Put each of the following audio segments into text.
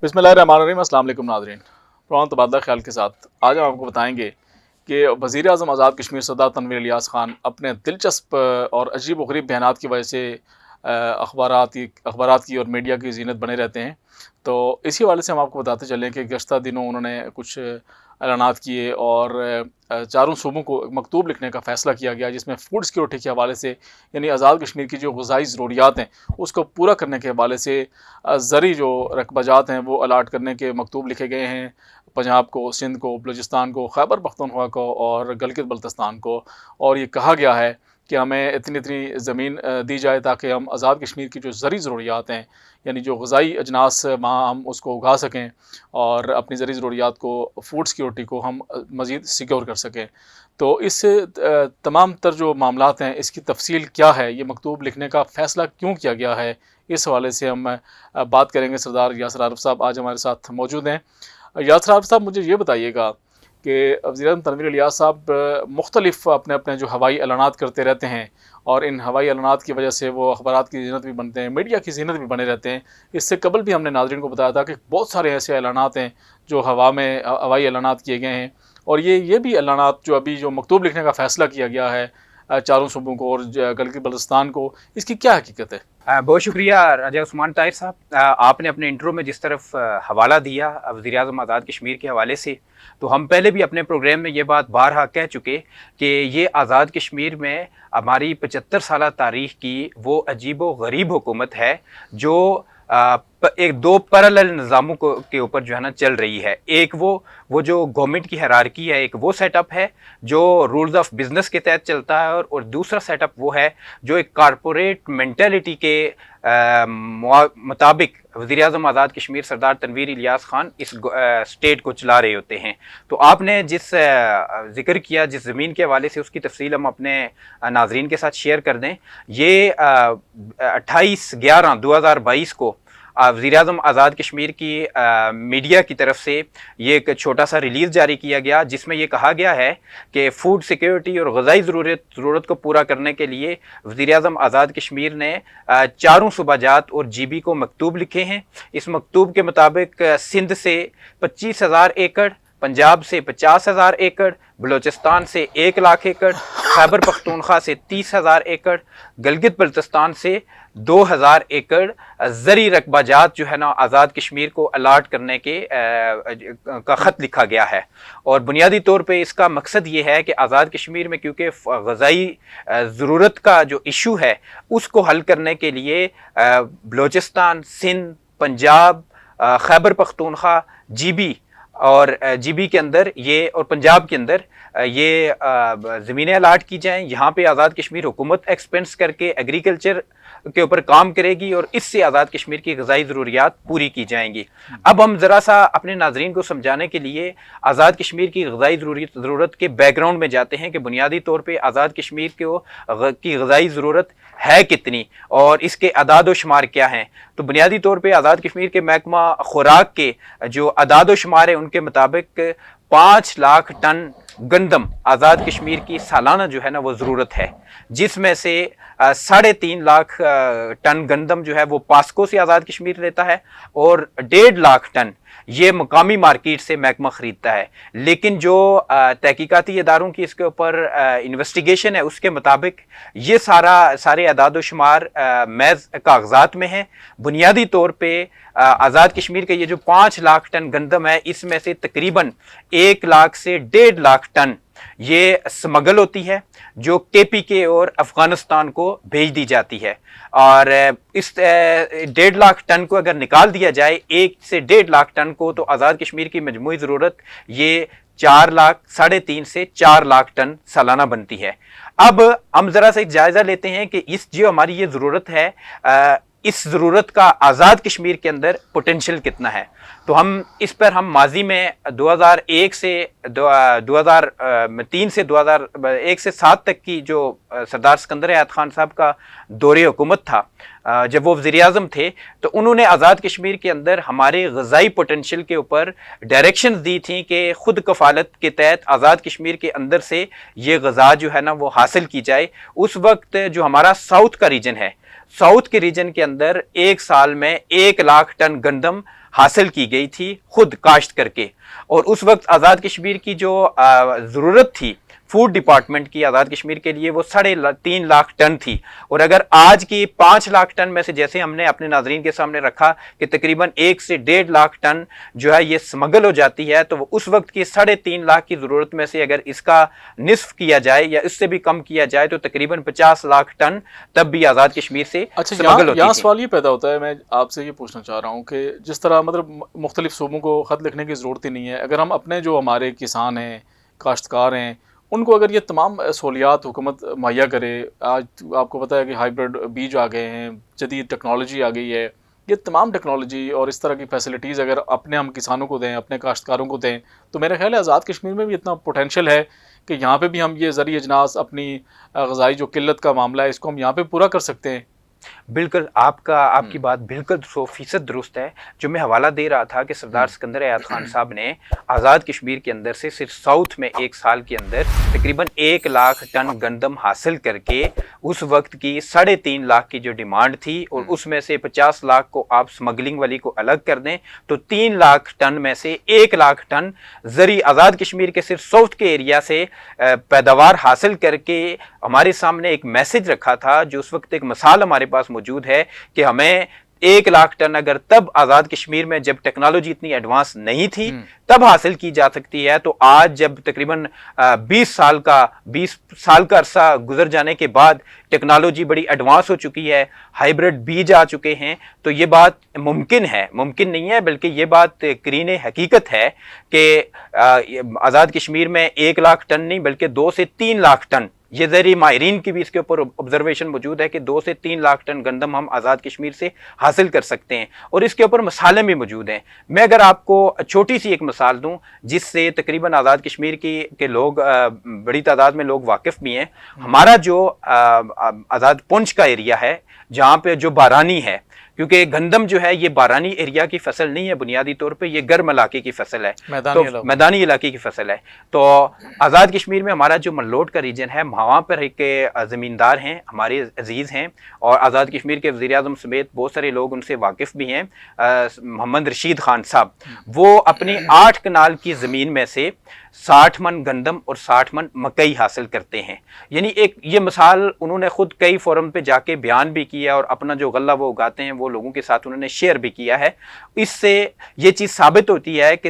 बिस्मिल्लाहिर्रहमानिर्रहीम। अस्सलाम वालेकुम नाज़रीन। पुराना तबादला ख्याल के साथ आज हम आपको बताएंगे कि वज़ीर आज़म आज़ाद कश्मीर सरदार तनवीर इलियास ख़ान अपने दिलचस्प और अजीब व गरीब बयानात की वजह से अखबारात की और मीडिया की ज़ीनत बने रहते हैं। तो इसी हवाले से हम आपको बताते चलें कि गुज़श्ता दिनों उन्होंने कुछ ऐलानात किए और चारों सूबों को एक मकतूब लिखने का फ़ैसला किया गया, जिसमें फूड सिक्योरिटी के हवाले से यानी आज़ाद कश्मीर की जो ग़िज़ाई ज़रूरियात हैं उसको पूरा करने के हवाले से ज़री जो रकबाजात हैं वो अलाट करने के मकतूब लिखे गए हैं। पंजाब को, सिंध को, बलूचिस्तान को, खैबर पख्तूनख्वा को और गिलगित बल्तिस्तान को। और ये कहा गया है कि हमें इतनी इतनी ज़मीन दी जाए ताकि हम आज़ाद कश्मीर की जो ज़रूरी ज़रूरियात हैं यानी जो ग़िज़ाई अजनास वहाँ हम उसको उगा सकें और अपनी ज़रूरी ज़रूरियात को, फूड सिक्योरिटी को हम मज़ीद सिक्योर कर सकें। तो इस तमाम तर जो मामलात हैं इसकी तफसील क्या है, ये मकतूब लिखने का फ़ैसला क्यों किया गया है, इस हवाले से हम बात करेंगे। सरदार यासर आरिफ साहब आज हमारे साथ मौजूद हैं। यासर आरिफ साहब, मुझे ये बताइएगा कि वज़ीर-ए-आज़म तनवीर इलियास साहब मुख्तलिफ़ अपने अपने जो हवाई ऐलानात करते रहते हैं और इन हवाई ऐलानात की वजह से वो अखबारात की ज़ीनत भी बनते हैं, मीडिया की ज़ीनत भी बने रहते हैं। इससे कबल भी हमने नाज़रीन को बताया था कि बहुत सारे ऐसे ऐलानात हैं जो हवा में हवाई ऐलानात किए गए हैं और ये भी ऐलानात जो अभी जो मकतूब लिखने का फ़ैसला किया गया है चारों सूबों को और गिलगित बल्तिस्तान को, इसकी क्या हकीकत है? बहुत शुक्रिया राजा उस्मान ताहिर साहब। आपने अपने इंट्रो में जिस तरफ हवाला दिया वज़ीर आज़म आज़ाद कश्मीर के हवाले से, तो हम पहले भी अपने प्रोग्राम में ये बात बारहा कह चुके कि ये आज़ाद कश्मीर में हमारी 75 साल तारीख़ की वो अजीब व गरीब हुकूमत है जो एक दो पैरेलल निज़ामों के ऊपर जो है ना चल रही है। एक वो जो गवर्नमेंट की हायरार्की है, एक वो सेटअप है जो रूल्स ऑफ बिज़नेस के तहत चलता है और दूसरा सेटअप वो है जो एक कॉरपोरेट मेंटालिटी के मुताबिक वज़ीर आज़म आज़ाद कश्मीर सरदार तनवीर इलियास ख़ान इस स्टेट को चला रहे होते हैं। तो आपने जिस ज़िक्र किया जिस ज़मीन के हवाले से, उसकी तफसील हम अपने नाज़रीन के साथ शेयर कर दें। ये 28/11/2022 को वज़ीर आज़म आज़ाद कश्मीर की मीडिया की तरफ से ये एक छोटा सा रिलीज़ जारी किया गया, जिसमें ये कहा गया है कि फ़ूड सिक्योरिटी और ग़िज़ाई ज़रूरत को पूरा करने के लिए वज़ीर आज़म आज़ाद कश्मीर ने चारों सूबाजात और GB को मकतूब लिखे हैं। इस मकतूब के मुताबिक सिंध से 25,000 एकड़, पंजाब से 50,000 एकड़, बलूचिस्तान से 1 लाख एकड़, खैबर पख्तूनख्वा से 30,000 एकड़, गिलगित बल्तिस्तान से 2,000 एकड़ ज़री रकबाजात जो है ना आज़ाद कश्मीर को अलाट करने का ख़त लिखा गया है। और बुनियादी तौर पे इसका मकसद ये है कि आज़ाद कश्मीर में क्योंकि ग़िज़ाई ज़रूरत का जो इशू है उसको हल करने के लिए बलूचिस्तान, सिंध, पंजाब, खैबर पख्तूनख्वा, GB के अंदर ये और पंजाब के अंदर ये ज़मीनें अलाट की जाएँ। यहाँ पे आज़ाद कश्मीर हुकूमत एक्सपेंस करके एग्रीकल्चर के ऊपर काम करेगी और इससे आज़ाद कश्मीर की ग़िज़ाई ज़रूरियात पूरी की जाएंगी। अब हम ज़रा सा अपने नाज़रीन को समझाने के लिए आज़ाद कश्मीर की ग़िज़ाई ज़रूरत के बैकग्राउंड में जाते हैं कि बुनियादी तौर पे आज़ाद कश्मीर की ग़िज़ाई ज़रूरत है कितनी और इसके अदाद व शुमार क्या हैं। तो बुनियादी तौर पे आज़ाद कश्मीर के महकमा खुराक के जो अदाद व शुमार है उनके मुताबिक 5 लाख टन गंदम आज़ाद कश्मीर की सालाना जो है ना वो ज़रूरत है, जिसमें से 3.5 लाख टन गंदम जो है वो पास्को से आज़ाद कश्मीर लेता है और 1.5 लाख टन ये मकामी मार्केट से महकमा ख़रीदता है। लेकिन जो तहकीकाती इदारों की इसके ऊपर इन्वेस्टिगेशन है उसके मुताबिक ये सारे अदाद व शुमार महज कागजात में हैं। बुनियादी तौर पे आज़ाद कश्मीर के ये जो 5 लाख टन गंदम है इसमें से तकरीबन 1 लाख से 1.5 लाख टन ये स्मगल होती है जो KPK और अफ़गानिस्तान को भेज दी जाती है। और इस 1.5 लाख टन को अगर निकाल दिया जाए 1 से 1.5 लाख टन को, तो आज़ाद कश्मीर की मजमूई ज़रूरत ये 3.5 से 4 लाख टन सालाना बनती है। अब हम ज़रा सा एक जायज़ा लेते हैं कि इस जो हमारी ये ज़रूरत है इस ज़रूरत का आज़ाद कश्मीर के अंदर पोटेंशियल कितना है। तो हम इस पर हम माजी में 2003 से 2001 से 7 तक की जो सरदार सिकंदर हयात खान साहब का दौरे हुकूमत था, जब वो वज़ीर आज़म थे, तो उन्होंने आज़ाद कश्मीर के अंदर हमारे ग़िज़ाई पोटेंशियल के ऊपर डायरेक्शंस दी थी कि ख़ुद कफ़ालत के तहत आज़ाद कश्मीर के अंदर से ये ग़िज़ा जो है ना वो हासिल की जाए। उस वक्त जो हमारा साउथ का रीजन है, साउथ के रीजन के अंदर एक साल में 1 लाख टन गंदम हासिल की गई थी खुद काश्त करके। और उस वक्त आज़ाद कश्मीर की जो ज़रूरत थी फूड डिपार्टमेंट की आज़ाद कश्मीर के लिए वो 3.5 लाख टन थी। और अगर आज की 5 लाख टन में से, जैसे हमने अपने नाजरीन के सामने रखा कि तकरीबन 1 से 1.5 लाख टन जो है ये स्मगल हो जाती है, तो उस वक्त की 3.5 लाख की ज़रूरत में से अगर इसका निस्फ किया जाए या इससे भी कम किया जाए तो तकरीबन 50 लाख टन तब भी आज़ाद कश्मीर से स्मगल होती यहाँ सवाल ये पैदा होता है, मैं आपसे ये पूछना चाह रहा हूँ कि जिस तरह मतलब मुख्तलिफ सूबों को ख़त लिखने की ज़रूरत ही नहीं है, अगर हम अपने जो हमारे किसान हैं, काश्तकार हैं, उनको अगर ये तमाम सहूलियात हुकूमत मुहैया करे, आज आपको पता है कि हाइब्रिड बीज आ गए हैं, जदीद टेक्नोलॉजी आ गई है, ये तमाम टेक्नोलॉजी और इस तरह की फैसिलिटीज़ अगर अपने हम किसानों को दें, अपने काश्तकारों को दें, तो मेरा ख्याल है आज़ाद कश्मीर में भी इतना पोटेंशियल है कि यहाँ पे भी हम ये ज़रिए अजनास अपनी ग़िज़ाई जो किल्लत का मामला है इसको हम यहाँ पे पूरा कर सकते हैं। बिल्कुल, आपकी बात बिल्कुल 100% दुरुस्त है। जो मैं हवाला दे रहा था कि सरदार सिकंदर हयात खान साहब ने आज़ाद कश्मीर के अंदर से सिर्फ साउथ में 1 साल के अंदर तकरीबन 1 लाख टन गंदम हासिल करके उस वक्त की 3.5 लाख की जो डिमांड थी और उसमें से 50 लाख को आप स्मगलिंग वाली को अलग कर दें तो 3 लाख टन में से 1 लाख टन ज़री आज़ाद कश्मीर के सिर्फ साउथ के एरिया से पैदावार हासिल करके हमारे सामने एक मैसेज रखा था, जो उस वक्त एक मिसाल हमारे पास मौजूद है कि हमें 1 लाख टन अगर तब आज़ाद कश्मीर में जब टेक्नोलॉजी इतनी एडवांस नहीं थी तब हासिल की जा सकती है, तो आज जब तकरीबन 20 साल का अरसा गुजर जाने के बाद टेक्नोलॉजी बड़ी एडवांस हो चुकी है, हाइब्रिड बीज आ चुके हैं, तो ये बात मुमकिन है, मुमकिन नहीं है बल्कि ये बात करीने हकीकत है कि आज़ाद कश्मीर में 1 लाख टन नहीं बल्कि 2 से 3 लाख टन, ये ज़री माहिरीन की भी इसके ऊपर ऑब्जर्वेशन मौजूद है कि 2 से 3 लाख टन गंदम हम आज़ाद कश्मीर से हासिल कर सकते हैं और इसके ऊपर मिसालें भी मौजूद हैं। मैं अगर आपको छोटी सी एक मिसाल दूं जिससे तकरीबन आज़ाद कश्मीर के लोग बड़ी तादाद में लोग वाकिफ़ भी हैं। हमारा जो आज़ाद पुंछ का एरिया है जहाँ पे जो बारानी है, क्योंकि गंदम जो है ये बारानी एरिया की फसल नहीं है, बुनियादी तौर पे ये गर्म इलाके की फसल है, मैदानी इलाके की फसल है। तो आज़ाद कश्मीर में हमारा जो मल्लोट का रीजन है वहाँ पर एक ज़मींदार हैं हमारे अजीज़ हैं और आज़ाद कश्मीर के वज़ीर आज़म समेत बहुत सारे लोग उनसे वाकिफ़ भी हैं, मोहम्मद रशीद खान साहब। वो अपनी 8 कनाल की ज़मीन में से 60 मन गंदम और 60 मन मकई हासिल करते हैं। यानी एक ये मिसाल उन्होंने खुद कई फोरम पे जाके बयान भी किया और अपना जो गल्ला वो उगाते हैं वो लोगों के साथ उन्होंने शेयर भी किया है। इससे ये चीज़ साबित होती है कि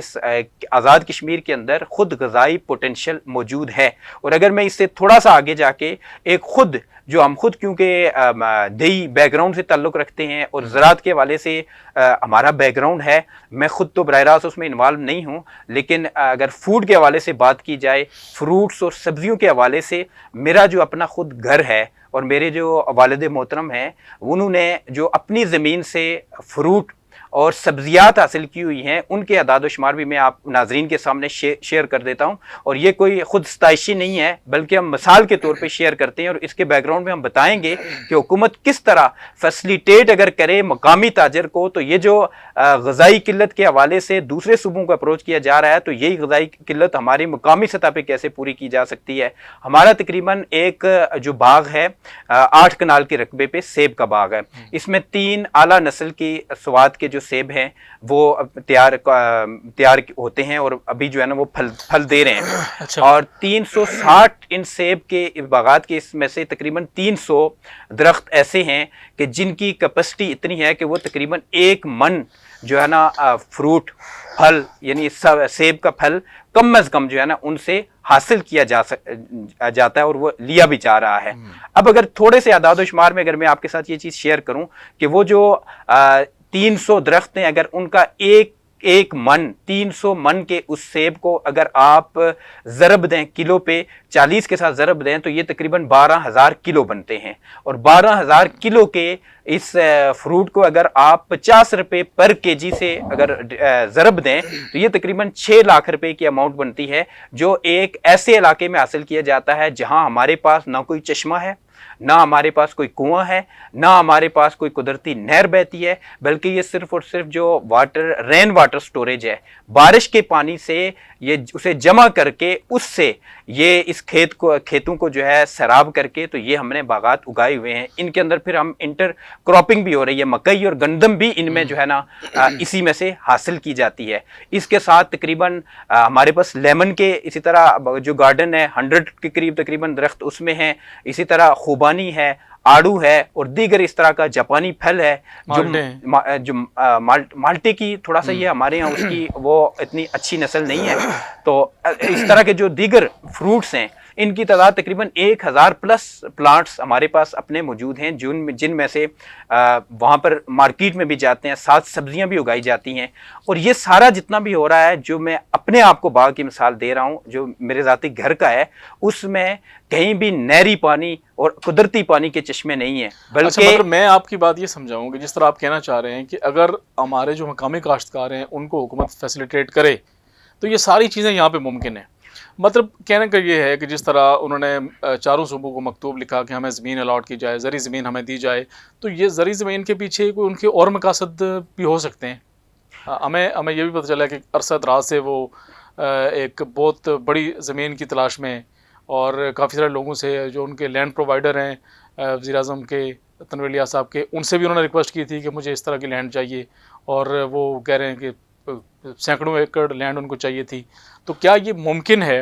आज़ाद कश्मीर के अंदर खुद ग़िज़ाई पोटेंशियल मौजूद है। और अगर मैं इससे थोड़ा सा आगे जाके हम खुद क्योंकि दही बैकग्राउंड से ताल्लुक़ रखते हैं और ज़राअत के हवाले से हमारा बैकग्राउंड है, मैं खुद तो बराह रास्त उसमें इन्वॉल्व नहीं हूँ, लेकिन अगर फूड के हवाले से बात की जाए, फ्रूट्स और सब्जियों के हवाले से मेरा जो अपना खुद घर है और मेरे जो वालिद मोहतरम हैं उन्होंने जो अपनी ज़मीन से फ्रूट और सब्जियात हासिल की हुई हैं उनके अदाद शुमार भी मैं आप नाजरीन के सामने शेयर कर देता हूं। और ये कोई खुद सताइशी नहीं है बल्कि हम मिसाल के तौर पे शेयर करते हैं और इसके बैकग्राउंड में हम बताएंगे कि हुकूमत किस तरह फैसिलिटेट अगर करे मकामी ताजर को, तो ये जो ग़िज़ाई किल्लत के हवाले से दूसरे सूबों को अप्रोच किया जा रहा है तो यही ग़िज़ाई किल्लत हमारी मकामी सतह पर कैसे पूरी की जा सकती है। हमारा तकरीबन एक जो बाग है 8 कनाल के रकबे पे सेब का बाग है, इसमें 3 आला नस्ल की स्वाद के जो सेब हैं वो तैयार होते हैं और अभी जो है ना वो फल दे रहे हैं। अच्छा। और 360 इन सेब के बागात के इसमें से तकरीबन 300 दरख्त ऐसे हैं कि जिनकी कैपेसिटी इतनी है कि वो तकरीबन 1 मन जो है ना फ्रूट फल यानी सेब का फल कम अज कम जो है ना उनसे हासिल किया जाता है और वो लिया भी जा रहा है। अब अगर थोड़े से आदाद शुमार में अगर मैं आपके साथ ये चीज़ शेयर करूं कि वो जो 300 दरख्त हैं, अगर उनका एक मन 300 मन के उस सेब को अगर आप ज़रब दें किलो पे 40 के साथ ज़रब दें तो ये तकरीबन 12,000 किलो बनते हैं। और 12,000 किलो के इस फ्रूट को अगर आप 50 रुपये पर केजी से अगर ज़रब दें तो ये तकरीबन 6 लाख रुपए की अमाउंट बनती है, जो एक ऐसे इलाके में हासिल किया जाता है जहां हमारे पास ना कोई चश्मा है, ना हमारे पास कोई कुआं है, ना हमारे पास कोई कुदरती नहर बहती है, बल्कि ये सिर्फ और सिर्फ जो रेन वाटर स्टोरेज है, बारिश के पानी से ये उसे जमा करके उससे یہ اس کھیتوں کو جو ہے سیراب کر کے تو یہ ہم نے باغات اگائے ہوئے ہیں، ان کے اندر پھر ہم انٹر کراپنگ بھی ہو رہی ہے، مکئی اور گندم بھی ان میں جو ہے نا اسی میں سے حاصل کی جاتی ہے۔ اس کے ساتھ تقریباً ہمارے پاس لیمن کے اسی طرح جو گارڈن ہے 100 کے قریب تقریباً درخت اس میں ہیں، اسی طرح خوبانی ہے، آڑو ہے اور دیگر اس طرح کا جاپانی پھل ہے جو مالٹے کی تھوڑا سا یہ ہمارے یہاں اس کی وہ اتنی اچھی نسل نہیں ہے، تو اس طرح کے جو دیگر فروٹس ہیں ان کی تعداد تقریباً 1000 پلس پلانٹس ہمارے پاس اپنے موجود ہیں، جن میں سے وہاں پر مارکیٹ میں بھی جاتے ہیں، ساتھ سبزیاں بھی اگائی جاتی ہیں۔ اور یہ سارا جتنا بھی ہو رہا ہے، جو میں اپنے آپ کو باغ کی مثال دے رہا ہوں جو میرے ذاتی گھر کا ہے، اس میں کہیں بھی نہری پانی اور قدرتی پانی کے چشمے نہیں ہیں، بلکہ مطلب میں آپ کی بات یہ سمجھاؤں کہ جس طرح آپ کہنا چاہ رہے ہیں کہ اگر ہمارے جو مقامی کاشتکار ہیں ان کو حکومت فیسیلیٹیٹ کرے تو یہ ساری چیزیں یہاں پہ ممکن ہیں۔ مطلب کہنے کا یہ ہے کہ جس طرح انہوں نے چاروں صوبوں کو مکتوب لکھا کہ ہمیں زمین الاٹ کی جائے، زرعی زمین ہمیں دی جائے، تو یہ زرعی زمین کے پیچھے کوئی ان کے اور مقاصد بھی ہو سکتے ہیں۔ ہمیں یہ بھی پتہ چلا کہ عرصہ دراز سے وہ ایک بہت بڑی زمین کی تلاش میں، اور کافی سارے لوگوں سے جو ان کے لینڈ پرووائڈر ہیں وزیر اعظم کے تنویر الیاس صاحب کے، ان سے بھی انہوں نے ریکویسٹ کی تھی کہ مجھے اس طرح کی لینڈ چاہیے، اور وہ کہہ رہے ہیں کہ سینکڑوں ایکڑ لینڈ ان کو چاہیے تھی۔ تو کیا یہ ممکن ہے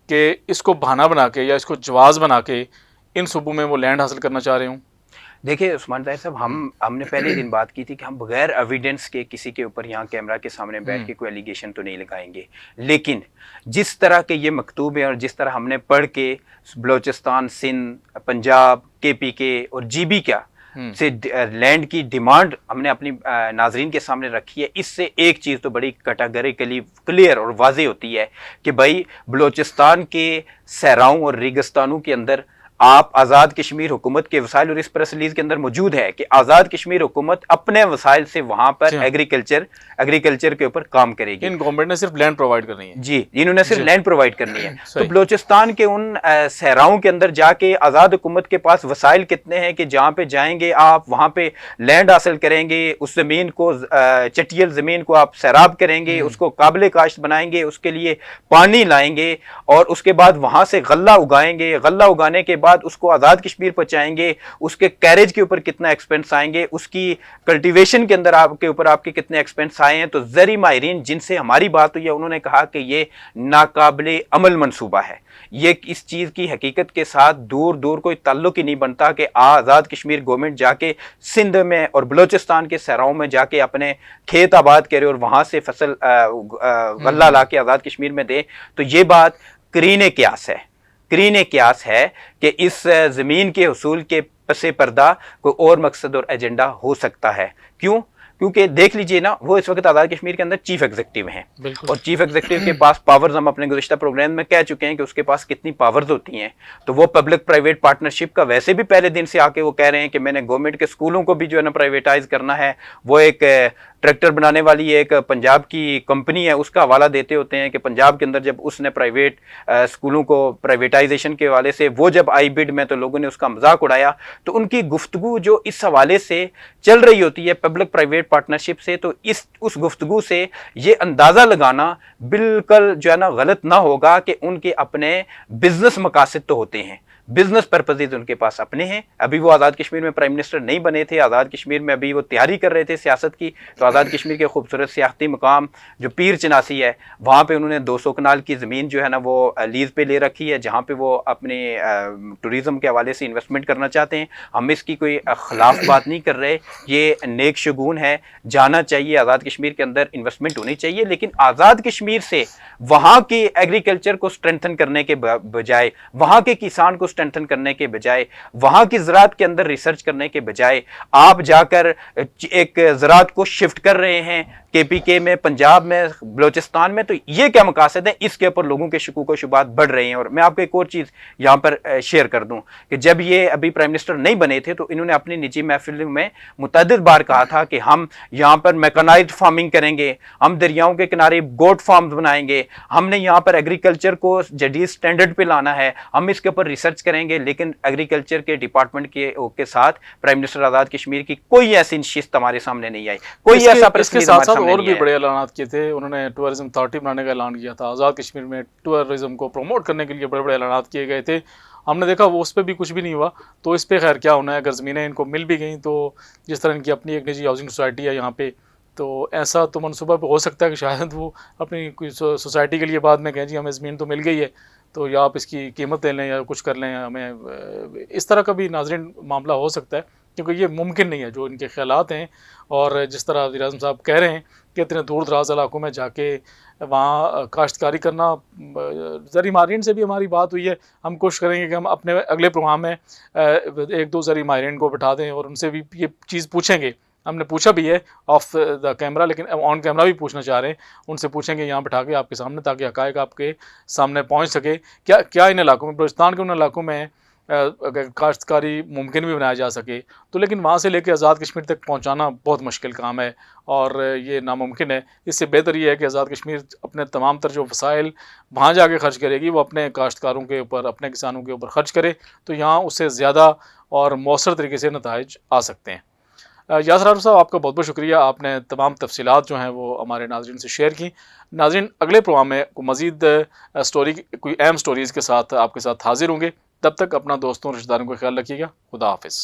کہ اس کو بہانہ بنا کے یا اس کو جواز بنا کے ان صوبوں میں وہ لینڈ حاصل کرنا چاہ رہے ہوں؟ دیکھیں عثمان طاہر صاحب، ہم نے پہلے دن بات کی تھی کہ ہم بغیر ایویڈنس کے کسی کے اوپر یہاں کیمرہ کے سامنے بیٹھ کے کوئی ایلیگیشن تو نہیں لگائیں گے، لیکن جس طرح کے یہ مکتوب ہیں اور جس طرح ہم نے پڑھ کے بلوچستان، سندھ، پنجاب، KPK اور GB کیا سے لینڈ کی ڈیمانڈ ہم نے اپنی ناظرین کے سامنے رکھی ہے، اس سے ایک چیز تو بڑی کیٹاگریکلی کلیئر اور واضح ہوتی ہے کہ بھائی بلوچستان کے صحراؤں اور ریگستانوں کے اندر آپ آزاد کشمیر حکومت کے وسائل، اور اس پریس ریلیز کے اندر موجود ہے کہ آزاد کشمیر حکومت اپنے وسائل سے وہاں پر ایگریکلچر کے اوپر کام کرے گی۔ ان گورنمنٹ نے صرف لینڈ پرووائڈ کرنی ہے، جی انہوں نے صرف لینڈ پرووائڈ کرنی ہے۔ تو بلوچستان کے ان صحراؤں کے اندر جا کے آزاد حکومت کے پاس وسائل کتنے ہیں کہ جہاں پہ جائیں گے آپ وہاں پہ لینڈ حاصل کریں گے، اس زمین کو چٹیل زمین کو آپ سیراب کریں گے، اس کو قابل کاشت بنائیں گے، اس کے لیے پانی لائیں گے، اور اس کے بعد وہاں سے غلہ اگائیں گے، غلہ اگانے کے بعد اس کو آزاد کشمیر پہنچائیں گے، اس کے کیریج کے اوپر کتنا ایکسپینس آئیں گے، اس کی کلٹیویشن کے اندر آپ کے اوپر آپ کے کتنے ایکسپینس آئے ہیں۔ تو زرعی ماہرین جن سے ہماری بات ہوئی ہے انہوں نے کہا کہ یہ ناقابل عمل منصوبہ ہے، یہ اس چیز کی حقیقت کے ساتھ دور دور کوئی تعلق ہی نہیں بنتا کہ آزاد کشمیر گورنمنٹ جا کے سندھ میں اور بلوچستان کے صحراؤں میں جا کے اپنے کھیت آباد کرے اور وہاں سے فصل غلہ لا کے آزاد کشمیر میں دے۔ تو یہ بات قرین قیاس ہے کہ اس زمین کے حصول کے پس پردہ کوئی اور مقصد اور ایجنڈا ہو سکتا ہے۔ کیونکہ دیکھ لیجئے نا، وہ اس وقت آزاد کشمیر کے اندر چیف ایگزیکٹو ہیں، اور چیف ایگزیکٹو کے پاس پاورز ہم اپنے گزشتہ پروگرام میں کہہ چکے ہیں کہ اس کے پاس کتنی پاورز ہوتی ہیں۔ تو وہ پبلک پرائیویٹ پارٹنرشپ کا ویسے بھی پہلے دن سے آ کے وہ کہہ رہے ہیں کہ میں نے گورنمنٹ کے سکولوں کو بھی جو ہے نا پرائیویٹائز کرنا ہے۔ وہ ایک ٹریکٹر بنانے والی ایک پنجاب کی کمپنی ہے، اس کا حوالہ دیتے ہوتے ہیں کہ پنجاب کے اندر جب اس نے پرائیویٹ سکولوں کو پرائیویٹائزیشن کے حوالے سے وہ جب آئی بڈ میں تو لوگوں نے اس کا مذاق اڑایا۔ تو ان کی گفتگو جو اس حوالے سے چل رہی ہوتی ہے پبلک پرائیویٹ پارٹنرشپ سے، تو اس گفتگو سے یہ اندازہ لگانا بالکل جو ہے نا غلط نہ ہوگا کہ ان کے اپنے بزنس مقاصد تو ہوتے ہیں، بزنس پرپزز ان کے پاس اپنے ہیں۔ ابھی وہ آزاد کشمیر میں پرائم منسٹر نہیں بنے تھے، آزاد کشمیر میں ابھی وہ تیاری کر رہے تھے سیاست کی، تو آزاد کشمیر کے خوبصورت سیاحتی مقام جو پیر چناسی ہے وہاں پہ انہوں نے 200 کنال کی زمین جو ہے نا وہ لیز پہ لے رکھی ہے، جہاں پہ وہ اپنے ٹوریزم کے حوالے سے انویسٹمنٹ کرنا چاہتے ہیں۔ ہم اس کی کوئی خلاف بات نہیں کر رہے، یہ نیک شگون ہے، جانا چاہیے، آزاد کشمیر کے اندر انویسٹمنٹ ہونی چاہیے، لیکن آزاد کشمیر سے وہاں کی ایگریکلچر کو سٹرینتھن کرنے کے بجائے، وہاں کے کسان کو سٹرینتھن کرنے کے بجائے، وہاں کی زراعت کے اندر ریسرچ کرنے کے بجائے آپ جا کر ایک زراعت کو شفٹ کر رہے ہیں KPK میں، پنجاب میں، بلوچستان میں۔ تو یہ کیا مقاصد ہیں؟ اس کے اوپر لوگوں کے شکوک و شبہات بڑھ رہے ہیں۔ اور میں آپ کو ایک اور چیز یہاں پر شیئر کر دوں کہ جب یہ ابھی پرائم منسٹر نہیں بنے تھے تو انہوں نے اپنی نجی محفلوں میں متعدد بار کہا تھا کہ ہم یہاں پر میکانائزڈ فارمنگ کریں گے، ہم دریاؤں کے کنارے گوٹ فارمز بنائیں گے، ہم نے یہاں پر ایگریکلچر کو جدید سٹینڈرڈ پہ لانا ہے، ہم اس کے اوپر ریسرچ کریں گے۔ لیکن ایگریکلچر کے ڈپارٹمنٹ کے ساتھ پرائم منسٹر آزاد کشمیر کی کوئی ایسی نشست ہمارے سامنے نہیں آئی، کوئی ایسا پریس ریلیز ہمارے سامنے سامنے اور نہیں بھی آیا۔ بڑے اعلانات کیے تھے، انہوں نے ٹورزم اتھارٹی بنانے کا اعلان کیا تھا، آزاد کشمیر میں ٹورزم کو پروموٹ کرنے کے لیے بڑے بڑے اعلانات کیے گئے تھے، ہم نے دیکھا وہ اس پہ بھی کچھ بھی نہیں ہوا۔ تو اس پہ خیر کیا ہونا ہے، اگر زمینیں ان کو مل بھی گئیں تو جس طرح ان کی اپنی ایک نجی ہاؤسنگ سوسائٹی ہے یہاں پہ، تو ایسا تو منصوبہ ہو سکتا ہے کہ شاید وہ اپنی کوئی سوسائٹی کے لیے بعد میں کہیں جی ہمیں زمین تو مل گئی ہے تو یا آپ اس کی قیمت لے لیں یا کچھ کر لیں، ہمیں اس طرح کا بھی ناظرین معاملہ ہو سکتا ہے، کیونکہ یہ ممکن نہیں ہے جو ان کے خیالات ہیں۔ اور جس طرح وزیر اعظم صاحب کہہ رہے ہیں کہ اتنے دور دراز علاقوں میں جا کے وہاں کاشتکاری کرنا، زرعی ماہرین سے بھی ہماری بات ہوئی ہے، ہم کوشش کریں گے کہ ہم اپنے اگلے پروگرام میں ایک دو زرعی ماہرین کو بٹھا دیں اور ان سے بھی یہ چیز پوچھیں گے، ہم نے پوچھا بھی ہے آف دا کیمرہ، لیکن آن کیمرہ بھی پوچھنا چاہ رہے ہیں، ان سے پوچھیں گے یہاں بٹھا کے آپ کے سامنے، تاکہ حقائق آپ کے سامنے پہنچ سکے، کیا کیا ان علاقوں میں، بلوچستان کے ان علاقوں میں اگر کاشتکاری ممکن بھی بنایا جا سکے تو، لیکن وہاں سے لے کے آزاد کشمیر تک پہنچانا بہت مشکل کام ہے اور یہ ناممکن ہے۔ اس سے بہتر یہ ہے کہ آزاد کشمیر اپنے تمام تر جو وسائل وہاں جا کے خرچ کرے گی وہ اپنے کاشتکاروں کے اوپر، اپنے کسانوں کے اوپر خرچ کرے، تو یہاں اس سے زیادہ اور مؤثر طریقے سے نتائج آ سکتے ہیں۔ یاسر عارف صاحب، آپ کا بہت بہت شکریہ، آپ نے تمام تفصیلات جو ہیں وہ ہمارے ناظرین سے شیئر کی۔ ناظرین، اگلے پروگرام میں مزید سٹوری، کوئی اہم سٹوریز کے ساتھ آپ کے ساتھ حاضر ہوں گے، تب تک اپنا دوستوں اور رشتہ داروں کا خیال رکھیے گا۔ خدا حافظ۔